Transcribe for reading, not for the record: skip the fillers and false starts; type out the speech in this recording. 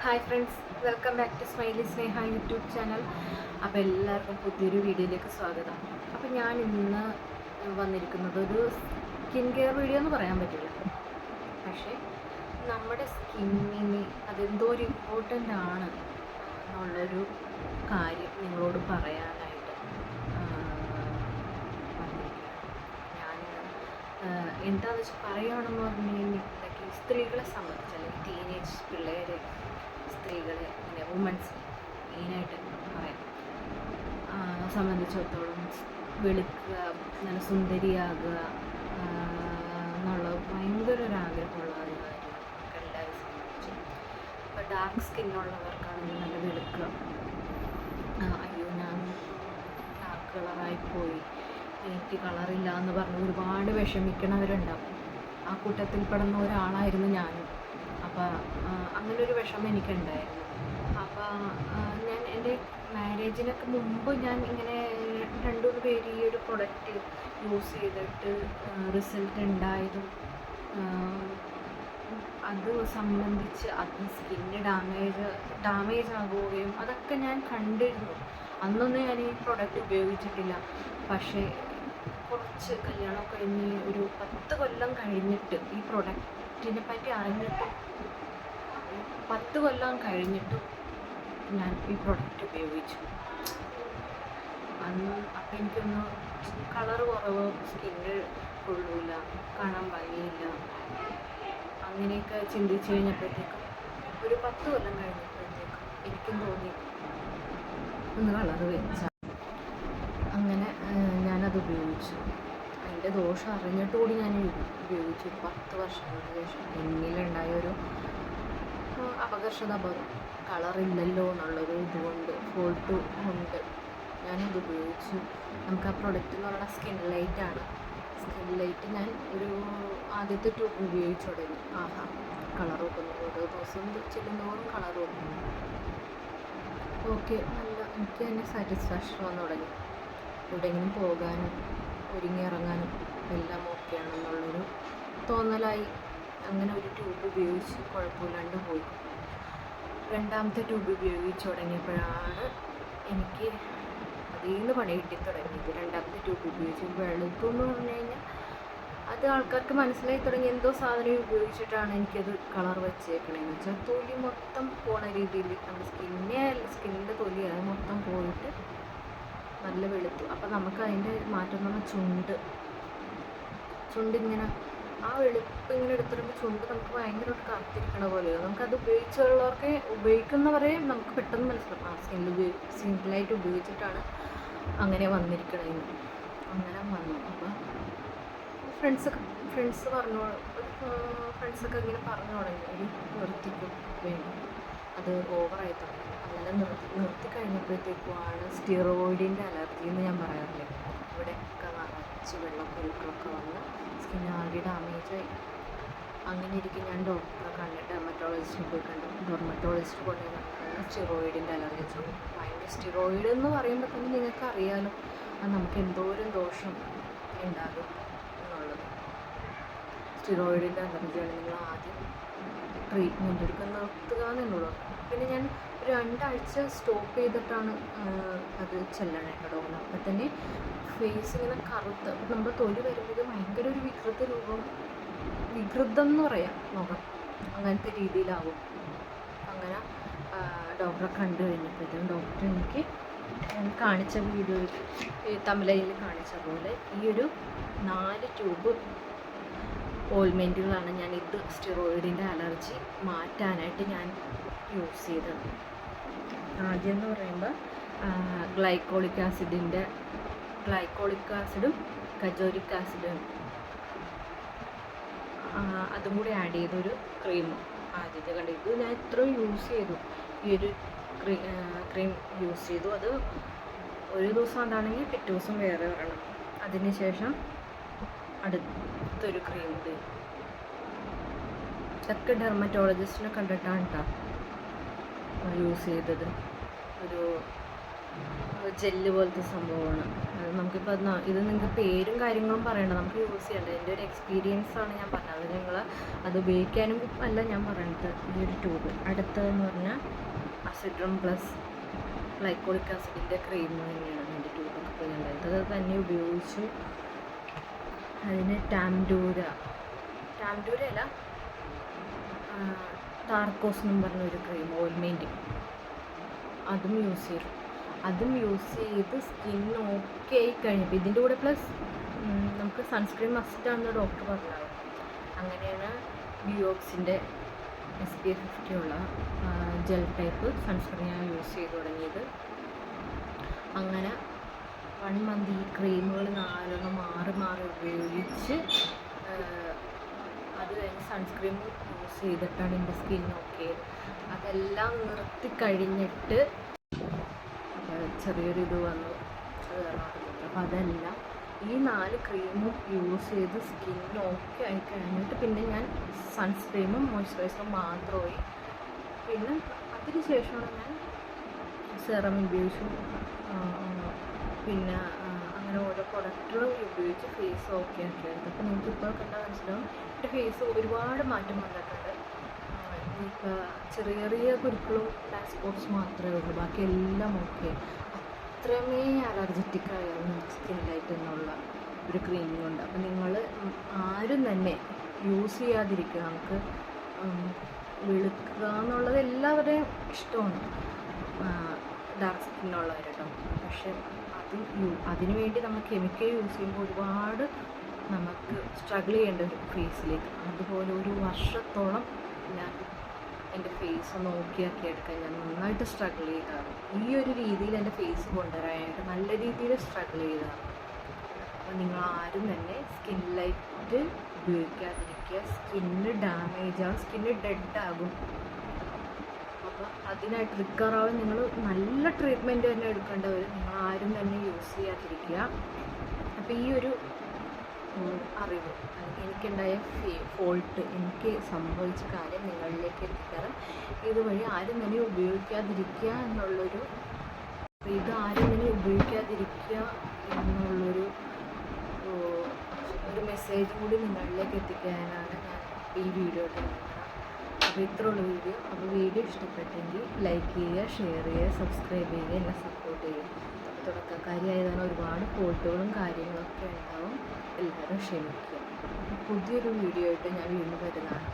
Hi friends, welcome back to smiley Sneha YouTube channel. അപ്പോൾ എല്ലാവർക്കും പുതിയൊരു വീഡിയോയിലേക്ക് സ്വാഗതം. അപ്പോൾ ഞാൻ ഇന്ന് വന്നിരിക്കുന്നത് ഒരു സ്കിൻ കെയർ വീഡിയോ എന്ന് പറയാൻ പറ്റില്ല, പക്ഷേ നമ്മുടെ സ്കിന്നിന് അതെന്തോ ഒരു ഇമ്പോർട്ടൻ്റ് ആണ് എന്നുള്ളൊരു കാര്യം നിങ്ങളോട് പറയാനായിട്ട് വന്നിരിക്കുകയാണ്. ഞാൻ എന്താണെന്ന് വെച്ചാൽ പറയുകയാണെന്ന് പറഞ്ഞു കഴിഞ്ഞാൽ സ്ത്രീകളെ സംബന്ധിച്ച് അല്ലെങ്കിൽ ടീനേജ് പിള്ളേരെ, സ്ത്രീകളെ, പിന്നെ വുമൻസ് മെയിനായിട്ട് പറയാം സംബന്ധിച്ചിടത്തോളം വെളുക്കുക, നല്ല സുന്ദരിയാകുക എന്നുള്ളത് ഭയങ്കര ഒരു ആഗ്രഹമുള്ള ഒരു കാര്യമാണ് നമുക്ക് എല്ലാവരും സംബന്ധിച്ച്. ഇപ്പോൾ ഡാർക്ക് സ്കിന്നുള്ളവർക്കാണെങ്കിൽ നല്ല വെളുക്കുക, അയ്യോ ഞാൻ ഡാർക്ക് കളറായിപ്പോയി, എനിക്ക് കളറില്ല എന്ന് പറഞ്ഞ് ഒരുപാട് വിഷമിക്കണവരുണ്ടാവും. ആ കൂട്ടത്തിൽപ്പെടുന്ന ഒരാളായിരുന്നു ഞാനും. അപ്പോൾ അങ്ങനൊരു വിഷമം എനിക്കുണ്ടായിരുന്നു. അപ്പോൾ ഞാൻ എൻ്റെ മാരേജിനൊക്കെ മുമ്പ് ഞാൻ ഇങ്ങനെ 2-3 പേര് ഈ ഒരു പ്രൊഡക്റ്റ് യൂസ് ചെയ്തിട്ട് റിസൾട്ട് ഉണ്ടായതും അത് സംബന്ധിച്ച് അത് സ്കിന്ന് ഡാമേജ് ആകുകയും അതൊക്കെ ഞാൻ കണ്ടിരുന്നു. അന്നൊന്നും ഞാൻ ഈ പ്രൊഡക്റ്റ് ഉപയോഗിച്ചിട്ടില്ല. പക്ഷേ കുറച്ച് കല്യാണം കഴിഞ്ഞ് ഒരു 10 കൊല്ലം കഴിഞ്ഞിട്ട് ഈ പ്രൊഡക്റ്റിനെ പറ്റി അറിഞ്ഞിട്ടും 10 കൊല്ലം കഴിഞ്ഞിട്ടും ഞാൻ ഈ പ്രൊഡക്റ്റ് ഉപയോഗിച്ചു. അപ്പം എനിക്കൊന്ന് കളർ കുറവ്, സ്കിന്ന് കൊള്ളൂല, കാണാൻ ഭംഗിയില്ല, അങ്ങനെയൊക്കെ ചിന്തിച്ച് കഴിഞ്ഞപ്പോഴത്തേക്കും ഒരു 10 കൊല്ലം കഴിഞ്ഞപ്പോഴത്തേക്കും എനിക്കും തോന്നി ഒന്ന് കളർ വെച്ചാൽ. അങ്ങനെ ഞാനത് ഉപയോഗിച്ചു. അതിൻ്റെ ദോഷം അറിഞ്ഞിട്ട് കൂടി ഞാൻ ഉപയോഗിച്ചു. 10 വർഷങ്ങൾക്ക് ശേഷം എന്നിലുണ്ടായൊരു അപകർഷതാബോധം, കളറില്ലല്ലോ എന്നുള്ളൊരു ഇതുകൊണ്ട്, ഫോൾട്ട് കൊണ്ട് ഞാനത് ഉപയോഗിച്ചു. നമുക്ക് ആ പ്രൊഡക്റ്റ് എന്ന് പറയുന്നത് സ്കിൻ ലൈറ്റാണ്. സ്കിൻ ലൈറ്റ് ഞാൻ ഒരു ആദ്യത്തെ ട്യൂബ് ഉപയോഗിച്ചു തുടങ്ങി. കളർ വെക്കുന്നു, ഓരോ ദിവസം ചെല്ലുന്നതോറും കളർ വെക്കുന്നു. ഓക്കെ, നല്ല എനിക്ക് തന്നെ സാറ്റിസ്ഫാക്ഷൻ വന്നു തുടങ്ങി. എവിടെയെങ്കിലും പോകാനും ഒരുങ്ങിയിറങ്ങാനും എല്ലാം ഓക്കെയാണെന്നുള്ളൊരു തോന്നലായി. അങ്ങനെ ഒരു ട്യൂബ് ഉപയോഗിച്ച് കുഴപ്പമില്ലാണ്ട് പോയി. രണ്ടാമത്തെ ട്യൂബ് ഉപയോഗിച്ച് തുടങ്ങിയപ്പോഴാണ് എനിക്ക് അതിൽ നിന്ന് പണി കിട്ടി തുടങ്ങിയത്. രണ്ടാമത്തെ ട്യൂബ് ഉപയോഗിച്ച് വെളുത്തു എന്ന് പറഞ്ഞു കഴിഞ്ഞാൽ അത് ആൾക്കാർക്ക് മനസ്സിലായി തുടങ്ങി എന്തോ സാധനം ഉപയോഗിച്ചിട്ടാണ് എനിക്കത് കളർ വെച്ചേക്കണേന്ന് വെച്ചാൽ തൊലി മൊത്തം പോണ രീതിയിൽ, നമ്മുടെ സ്കിന്നിൻ്റെ തൊലി അത് മൊത്തം പോയിട്ട് നല്ല വെളുത്തു. അപ്പം നമുക്ക് അതിൻ്റെ മാറ്റം എന്ന് പറഞ്ഞാൽ ചുണ്ടിങ്ങനെ ആ വെളുപ്പ് ഇങ്ങനെ എടുത്തിടുമ്പോൾ ചുണ്ട് നമുക്ക് ഭയങ്കരമായിട്ട് കറുത്തിരിക്കണ പോലെയാണ്. നമുക്കത് ഉപയോഗിക്കുന്നവരെ നമുക്ക് പെട്ടെന്ന് മനസ്സിലാവും സിമ്പിളായിട്ട് ഉപയോഗിച്ചിട്ടാണ് അങ്ങനെ വന്നിരിക്കണതെന്ന്. അങ്ങനെ വന്നു. അപ്പോൾ ഫ്രണ്ട്സൊക്കെ ഇങ്ങനെ പറഞ്ഞു തുടങ്ങി ഒരു നിർത്തിക്കും വേണം, അത് ഓവറായി തുടങ്ങി. അങ്ങനെ നിർത്തി കഴിഞ്ഞപ്പോഴത്തേക്കുമാണ് സ്റ്റിറോയിഡിൻ്റെ അലർജി എന്ന് ഞാൻ പറയാറില്ലേ, ഇവിടെയൊക്കെ നിറച്ച് വെള്ളപ്പൊരുക്കളൊക്കെ വന്ന് സ്കിന്നാകെ ഡാമേജായി. അങ്ങനെ ഇരിക്കും ഞാൻ ഡോക്ടറെ കണ്ടിട്ട് ഡെർമറ്റോളജിസ്റ്റിനെ പോയി കണ്ടു. ഡെർമറ്റോളജിസ്റ്റ് കൊണ്ട് പറഞ്ഞാൽ സ്റ്റിറോയിഡിൻ്റെ അലർജി. ഭയങ്കര സ്റ്റിറോയിഡ് എന്ന് പറയുമ്പോൾ തന്നെ നിങ്ങൾക്ക് അറിയാലോ അത് നമുക്ക് എന്തോരം ദോഷം ഉണ്ടാകും എന്നുള്ളത്. സ്റ്റിറോയിഡിൻ്റെ അലർജിയാണ്. നിങ്ങൾ ആദ്യം ട്രീറ്റ്മെൻറ്റ് എടുക്കാൻ നിർത്തുക എന്നുള്ളത്. പിന്നെ ഞാൻ ഒരു 2 ആഴ്ച സ്റ്റോപ്പ് ചെയ്തിട്ടാണ് അത് ചെല്ലണേ ഡോക്ടർ. അപ്പം തന്നെ ഫേസ് ഇങ്ങനെ കറുത്ത്, അപ്പം നമ്മുടെ തൊലി വരുമ്പോൾ ഭയങ്കര ഒരു വികൃതം എന്ന് പറയാം, മുഖം അങ്ങനത്തെ രീതിയിലാവും. അങ്ങനെ ഡോക്ടറെ കണ്ടു കഴിഞ്ഞപ്പോഴത്തേക്കും ഡോക്ടർ എനിക്ക് കാണിച്ച വീഡിയോയിൽ തമിഴയിൽ കാണിച്ച പോലെ ഈ ഒരു 4 ട്യൂബ് ഓയിൽമെൻറ്റുകളാണ് ഞാൻ ഇത് സ്റ്റിറോയിഡിൻ്റെ അലർജി മാറ്റാനായിട്ട് ഞാൻ യൂസ് ചെയ്തത്. ആദ്യം എന്ന് പറയുമ്പോൾ ഗ്ലൈക്കോളിക് ആസിഡും കജോരിക് ആസിഡും അതും കൂടി ആഡ് ചെയ്തൊരു ക്രീം ആദ്യത്തെ കണ്ടു. ഇത് ഞാൻ ഇത്രയും യൂസ് ചെയ്തു, ഈ ഒരു ക്രീം യൂസ് ചെയ്തു. അത് ഒരു ദിവസം അതാണെങ്കിൽ പിറ്റേ ദിവസം വേറെ വരണം. അതിനുശേഷം അടുത്തൊരു ക്രീം ഇതൊക്കെ ഡെർമറ്റോളജിസ്റ്റിനെ കണ്ടിട്ടാണ് കേട്ടോ യൂസ് ചെയ്തത്. ഒരു ജെല്ല് പോലത്തെ സംഭവമാണ്. അത് നമുക്കിപ്പോൾ ഇത് നിങ്ങൾക്ക് പേരും കാര്യങ്ങളും പറയണ്ട, നമുക്ക് യൂസ് ചെയ്യേണ്ട. എൻ്റെ ഒരു എക്സ്പീരിയൻസ് ആണ് ഞാൻ പറഞ്ഞത്. അത് നിങ്ങൾ അത് ഉപയോഗിക്കാനും അല്ല ഞാൻ പറയുന്നത്. ഈ ഒരു ട്യൂബ് അടുത്തതെന്ന് പറഞ്ഞാൽ അസിഡ്രം പ്ലസ് ഗ്ലൈക്കോളിക് ആസിഡിൻ്റെ ക്രീം തന്നെയാണ് എൻ്റെ ട്യൂബൊക്കെ ഇപ്പോൾ ഞാൻ ഇത് തന്നെ ഉപയോഗിച്ചു. അതിന് ടാംഡൂര അല്ല, ടാർക്കോസ് എന്നും പറഞ്ഞൊരു ക്രീം ഓയിൽമെൻറ്റ് അതും യൂസ് ചെയ്ത് സ്കിൻ ഓക്കെ ആയി കഴിഞ്ഞപ്പോൾ ഇതിൻ്റെ കൂടെ പ്ലസ് നമുക്ക് സൺസ്ക്രീൻ മസ്റ്റാണെന്ന് ഡോക്ടർ പറഞ്ഞത്. അങ്ങനെയാണ് ബിയോക്സിൻ്റെ SPF 50 ഉള്ള ജെൽ ടൈപ്പ് സൺസ്ക്രീൻ ഞാൻ യൂസ് ചെയ്ത് തുടങ്ങിയത്. അങ്ങനെ 1 മന്ത് ഈ ക്രീമുകൾ 4 മാറി ഉപയോഗിച്ച് അത് കഴിഞ്ഞ് സൺസ്ക്രീൻ യൂസ് ചെയ്തിട്ടാണ് എൻ്റെ സ്കിൻ ഓക്കെ. അതെല്ലാം നിർത്തിക്കഴിഞ്ഞിട്ട് ചെറിയൊരു ഇത് വന്നു. അപ്പോൾ അതെല്ലാം ഈ 4 ക്രീമും യൂസ് ചെയ്ത് സ്കിൻ ഓക്കെ ആയി കഴിഞ്ഞിട്ട് പിന്നെ ഞാൻ സൺസ്ക്രീമും മോയ്സ്ചറൈസറും മാത്രമായി. പിന്നെ അതിന് ശേഷമാണ് ഞാൻ സെറം ഉപയോഗിച്ചു. പിന്നെ അങ്ങനെ ഓരോ പ്രൊഡക്റ്റുകളും ഉപയോഗിച്ച് ഫേസ് ഓക്കെ ആക്കിയത്. അപ്പോൾ നിങ്ങൾക്ക് ഇപ്പോൾ കണ്ടാൽ മനസ്സിലാവും എൻ്റെ ഫേസ് ഒരുപാട് മാറ്റം വന്നിട്ടുണ്ട്. ഇപ്പോൾ ചെറിയ കുരുക്കളും ബ്ലാക്ക് സ്പോട്ട്സ് മാത്രമേ ഉള്ളൂ, ബാക്കി എല്ലാം ഓക്കെ. അത്രമേ അലർജറ്റിക്കായിരുന്നു സ്കിന്നിലായിട്ട് എന്നുള്ള ഒരു ക്രീം കൊണ്ട്. അപ്പോൾ നിങ്ങൾ ആരും തന്നെ യൂസ് ചെയ്യാതിരിക്കുക. നമുക്ക് വെളുക്കുക എന്നുള്ളത് എല്ലാവരുടെയും ഇഷ്ടമാണ്, ഡാർക്ക് സ്കിന്നുള്ളവർ കേട്ടോ. പക്ഷെ അതിനു വേണ്ടി നമ്മൾ കെമിക്കൽ യൂസ് ചെയ്യുമ്പോൾ ഒരുപാട് നമുക്ക് സ്ട്രഗിൾ ചെയ്യേണ്ട ഒരു ഫേസിലേക്ക്. അതുപോലെ ഒരു വർഷത്തോളം ഞാൻ എൻ്റെ ഫേസ് ഒന്ന് ഓക്കെയാക്കി എടുക്കാൻ ഞാൻ നന്നായിട്ട് സ്ട്രഗിൾ ചെയ്തതാണ്. ഈ ഒരു രീതിയിൽ എൻ്റെ ഫേസ് കൊണ്ടുവരാനായിട്ട് നല്ല രീതിയിൽ സ്ട്രഗിൾ ചെയ്തതാണ്. അപ്പോൾ നിങ്ങൾ ആരും തന്നെ സ്കിൻ ലൈറ്റ് ഉപയോഗിക്കാതിരിക്കുക. സ്കിന്ന് ഡാമേജ് ആകും, സ്കിന്ന് ഡെഡാകും. അപ്പോൾ അതിനായിട്ട് റിക്കവറാവാൻ നിങ്ങൾ നല്ല ട്രീറ്റ്മെൻറ്റ് തന്നെ എടുക്കേണ്ടവർ. നിങ്ങൾ ആരും തന്നെ യൂസ് ചെയ്യാതിരിക്കുക. അപ്പോൾ ഈ ഒരു അറിവ് എനിക്കുണ്ടായ ഫോൾട്ട്, എനിക്ക് സംഭവിച്ച കാര്യം നിങ്ങളിലേക്ക് എത്തിക്കാറ്. ഇതുവഴി ആരും തന്നെ ഉപയോഗിക്കാതിരിക്കുക എന്നുള്ളൊരു മെസ്സേജ് കൂടി നിങ്ങളിലേക്ക് എത്തിക്കാനാണ് ഞാൻ ഈ വീഡിയോ ഇടുന്നത്. അപ്പോൾ ഇത്രയുള്ള വീഡിയോ. അപ്പോൾ വീഡിയോ ഇഷ്ടപ്പെട്ടെങ്കിൽ ലൈക്ക് ചെയ്യുക, ഷെയർ ചെയ്യുക, സബ്സ്ക്രൈബ് ചെയ്യുക, എന്നെ സപ്പോർട്ട് ചെയ്യുക. തുടക്കക്കാരിയായതാണ്, ഒരുപാട് ഫോൾട്ടുകളും കാര്യങ്ങളൊക്കെ ഉണ്ടാവും. എല്ലാവരും ക്ഷമിക്കുക. പുതിയൊരു വീഡിയോ ആയിട്ട് ഞാൻ വീണ്ടും വരുന്നതാണ്.